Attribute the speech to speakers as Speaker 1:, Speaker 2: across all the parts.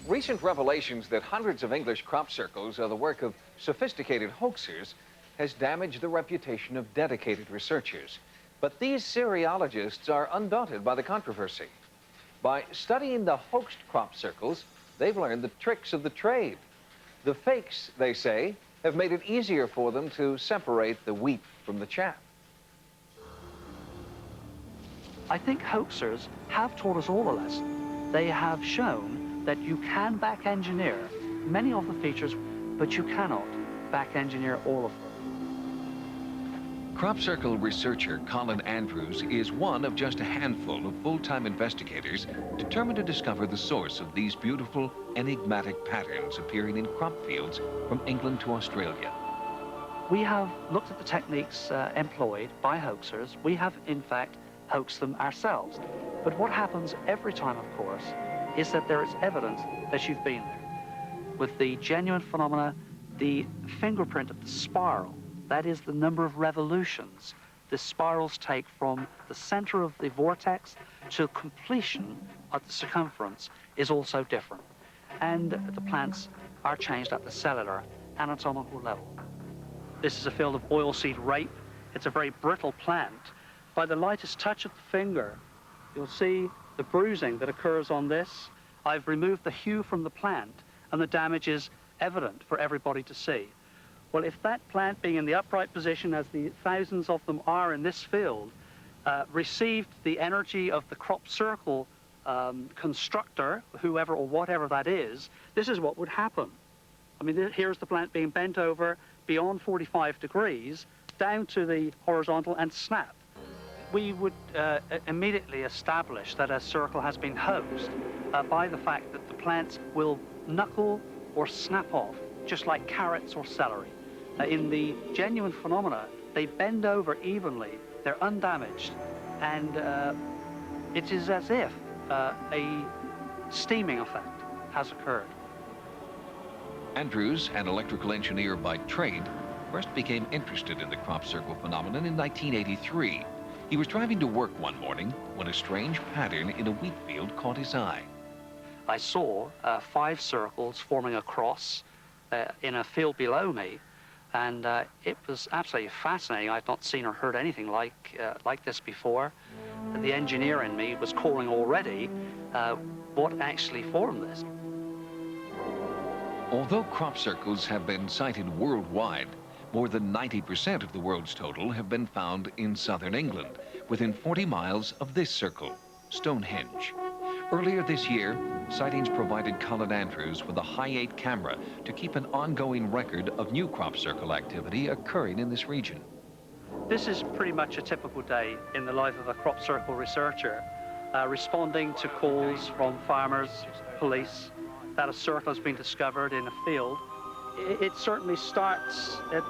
Speaker 1: Recent revelations that hundreds of English crop circles are the work of sophisticated hoaxers has damaged the reputation of dedicated researchers. But these cereologists are undaunted by the controversy. By studying the hoaxed crop circles, they've learned the tricks of the trade. The fakes, they say, have made it easier for them to separate the wheat from the chaff.
Speaker 2: I think hoaxers have taught us all a lesson. They have shown that you can back engineer many of the features, but you cannot back engineer all of them.
Speaker 3: Crop Circle researcher Colin Andrews is one of just a handful of full-time investigators determined to discover the source of these beautiful, enigmatic patterns appearing in crop fields from England to Australia.
Speaker 2: We have looked at the techniques employed by hoaxers. We have, in fact, hoaxed them ourselves. But what happens every time, of course, is that there is evidence that you've been there. With the genuine phenomena, the fingerprint of the spiral, that is the number of revolutions the spirals take from the center of the vortex to completion of the circumference, is also different. And the plants are changed at the cellular anatomical level. This is a field of oilseed rape. It's a very brittle plant. By the lightest touch of the finger, you'll see the bruising that occurs on this. I've removed the hue from the plant, and the damage is evident for everybody to see. Well, if that plant, being in the upright position, as the thousands of them are in this field, received the energy of the crop circle constructor, whoever or whatever that is, this is what would happen. I mean, here's the plant being bent over beyond 45 degrees, down to the horizontal, and snap. We would immediately establish that a circle has been hoaxed by the fact that the plants will knuckle or snap off, just like carrots or celery. In the genuine phenomena, they bend over evenly, they're undamaged, and it is as if a steaming effect has occurred.
Speaker 3: Andrews, an electrical engineer by trade, first became interested in the crop circle phenomenon in 1983. He was driving to work one morning when a strange pattern in a wheat field caught his eye.
Speaker 2: I saw 5 circles forming a cross in a field below me, and it was absolutely fascinating. I'd not seen or heard anything like this before. The engineer in me was calling already what actually formed this.
Speaker 3: Although crop circles have been sighted worldwide, more than 90% of the world's total have been found in southern England, within 40 miles of this circle, Stonehenge. Earlier this year, sightings provided Colin Andrews with a Hi8 camera to keep an ongoing record of new crop circle activity occurring in this region.
Speaker 2: This is pretty much a typical day in the life of a crop circle researcher, responding to calls from farmers, police, that a circle has been discovered in a field. It certainly starts at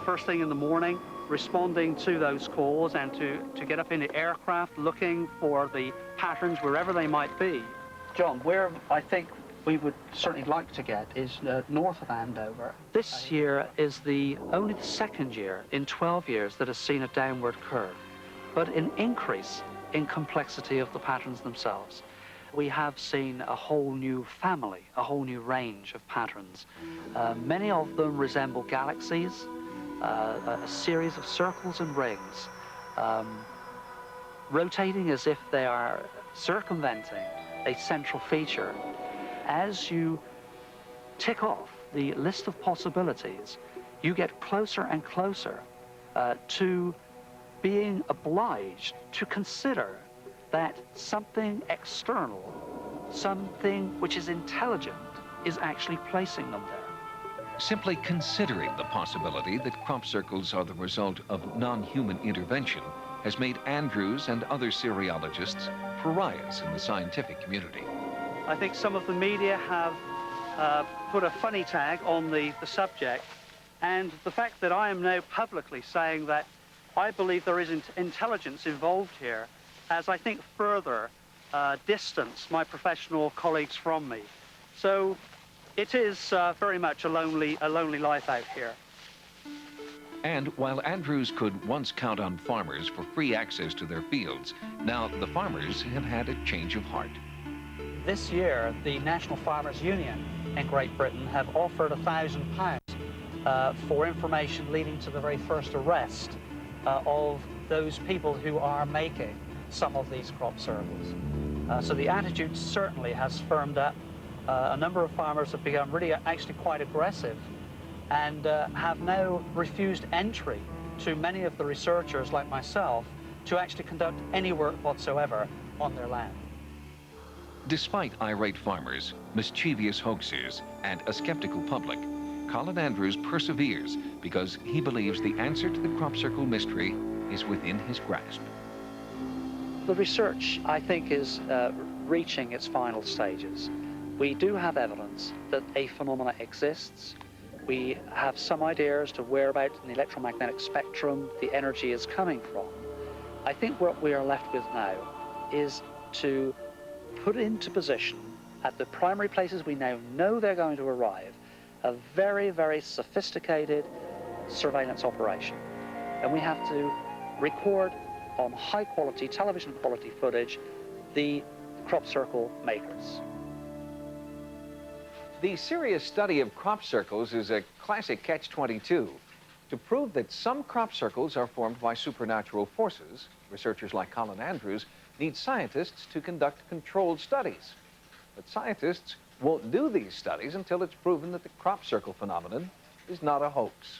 Speaker 2: first thing in the morning, responding to those calls, and to get up in the aircraft looking for the patterns wherever they might be. John, where I think we would certainly like to get is north of Andover. This year is only the second year in 12 years that has seen a downward curve, but an increase in complexity of the patterns themselves. We have seen a whole new family, a whole new range of patterns. Many of them resemble galaxies, a series of circles and rings, rotating as if they are circumventing a central feature. As you tick off the list of possibilities, you get closer and closer to being obliged to consider that something external, something which is intelligent, is actually placing them there.
Speaker 3: Simply considering the possibility that crop circles are the result of non-human intervention has made Andrews and other cereologists pariahs in the scientific community.
Speaker 2: I think some of the media have put a funny tag on the subject, and the fact that I am now publicly saying that I believe there is intelligence involved here has, I think, further distanced my professional colleagues from me. So it is very much a lonely life out here.
Speaker 3: And while Andrews could once count on farmers for free access to their fields, now the farmers have had a change of heart.
Speaker 2: this year, the National Farmers Union in Great Britain have offered £1,000 for information leading to the very first arrest of those people who are making some of these crop circles. So the attitude certainly has firmed up. A number of farmers have become really actually quite aggressive and have now refused entry to many of the researchers like myself to actually conduct any work whatsoever on their land.
Speaker 3: Despite irate farmers, mischievous hoaxers, and a skeptical public, Colin Andrews perseveres because he believes the answer to the crop circle mystery is within his grasp.
Speaker 2: The research, I think, is reaching its final stages. We do have evidence that a phenomena exists. We have some idea as to whereabouts in the electromagnetic spectrum the energy is coming from. I think what we are left with now is to put into position at the primary places we now know they're going to arrive a very, very sophisticated surveillance operation. And we have to record on high quality, television quality footage, the crop circle makers.
Speaker 1: The serious study of crop circles is a classic catch-22. To prove that some crop circles are formed by supernatural forces, researchers like Colin Andrews need scientists to conduct controlled studies. But scientists won't do these studies until it's proven that the crop circle phenomenon is not a hoax.